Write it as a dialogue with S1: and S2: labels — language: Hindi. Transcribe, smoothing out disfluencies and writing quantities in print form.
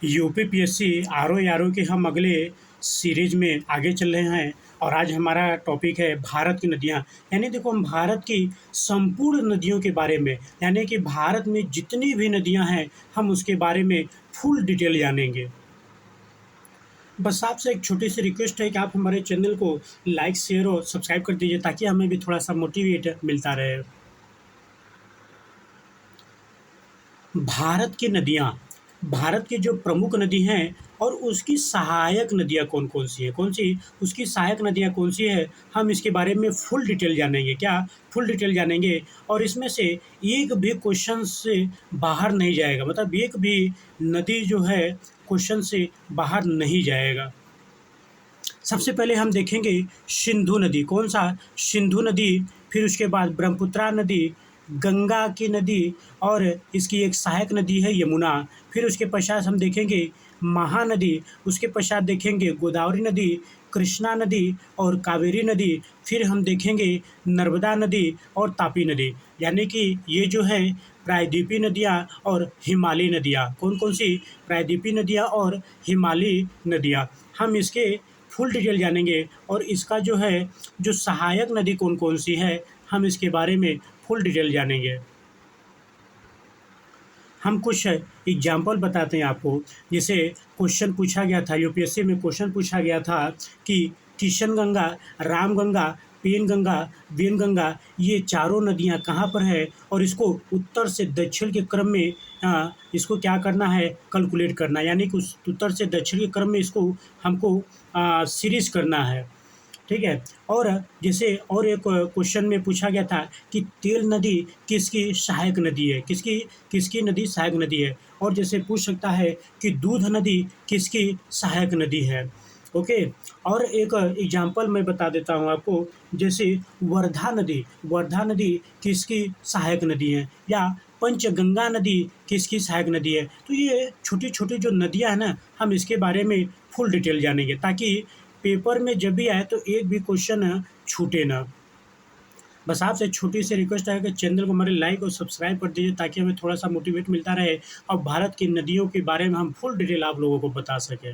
S1: यूपीपीएससी आरओ के हम अगले सीरीज में आगे चल रहे हैं और आज हमारा टॉपिक है भारत की नदियाँ। यानी देखो हम भारत की संपूर्ण नदियों के बारे में, यानी कि भारत में जितनी भी नदियाँ हैं हम उसके बारे में फुल डिटेल जानेंगे। बस आपसे एक छोटी सी रिक्वेस्ट है कि आप हमारे चैनल को लाइक, शेयर और सब्सक्राइब कर दीजिए ताकि हमें भी थोड़ा सा मोटिवेट मिलता रहे। भारत की नदियाँ, भारत की जो प्रमुख नदी हैं और उसकी सहायक नदियाँ कौन-कौन सी हैं? कौन-सी उसकी सहायक नदियाँ कौन-सी है? हम इसके बारे में फुल डिटेल जानेंगे। क्या? फुल डिटेल जानेंगे और इसमें से एक भी क्वेश्चन से बाहर नहीं जाएगा, मतलब एक भी नदी जो है क्वेश्चन से बाहर नहीं जाएगा। सबसे पहले हम देखेंगे सिंधु नदी। कौन-सा? सिंधु नदी, फिर उसके बाद ब्रह्मपुत्रा नदी, गंगा की नदी और इसकी एक सहायक नदी है यमुना। फिर उसके पश्चात हम देखेंगे महानदी, उसके पश्चात देखेंगे गोदावरी नदी, कृष्णा नदी और कावेरी नदी। फिर हम देखेंगे नर्मदा नदी और तापी नदी। यानी कि ये जो है प्रायद्वीपीय नदियाँ और हिमालयी नदियाँ। कौन-कौन सी? प्रायद्वीपीय नदियाँ और हिमालयी नदियाँ। हम इसके फुल डिटेल जानेंगे और इसका जो है, जो सहायक नदी कौन-कौन सी है, हम इसके बारे में फुल डिटेल जानेंगे। हम कुछ एग्जाम्पल बताते हैं आपको। जैसे क्वेश्चन पूछा गया था, यूपीएससी में क्वेश्चन पूछा गया था कि किशनगंगा, रामगंगा, पेनगंगा, वेनगंगा ये चारों नदियाँ कहाँ पर है और इसको उत्तर से दक्षिण के क्रम में इसको क्या करना है, कैलकुलेट करना है। यानी कि उस उत्तर से दक्षिण के क्रम में इसको हमको सीरीज़ करना है। ठीक है? और जैसे और एक क्वेश्चन में पूछा गया था कि तेल नदी किसकी सहायक नदी है? किसकी किसकी नदी सहायक नदी है? और जैसे पूछ सकता है कि दूध नदी किसकी सहायक नदी है? ओके? और एक एग्जांपल मैं बता देता हूँ आपको, जैसे वर्धा नदी किसकी सहायक नदी है? या पंचगंगा नदी किसकी सहायक नदी है? तो ये छोटी-छोटी जो नदियाँ हैं ना, हम इसके बारे में फुल डिटेल जानेंगे ताकि पेपर में जब भी आए तो एक भी क्वेश्चन छूटे ना। बस आपसे छोटी सी रिक्वेस्ट है कि चैनल को हमारे लाइक और सब्सक्राइब कर दीजिए ताकि हमें थोड़ा-सा मोटिवेट मिलता रहे और भारत की नदियों के बारे में हम फुल डिटेल आप लोगों को बता सकें।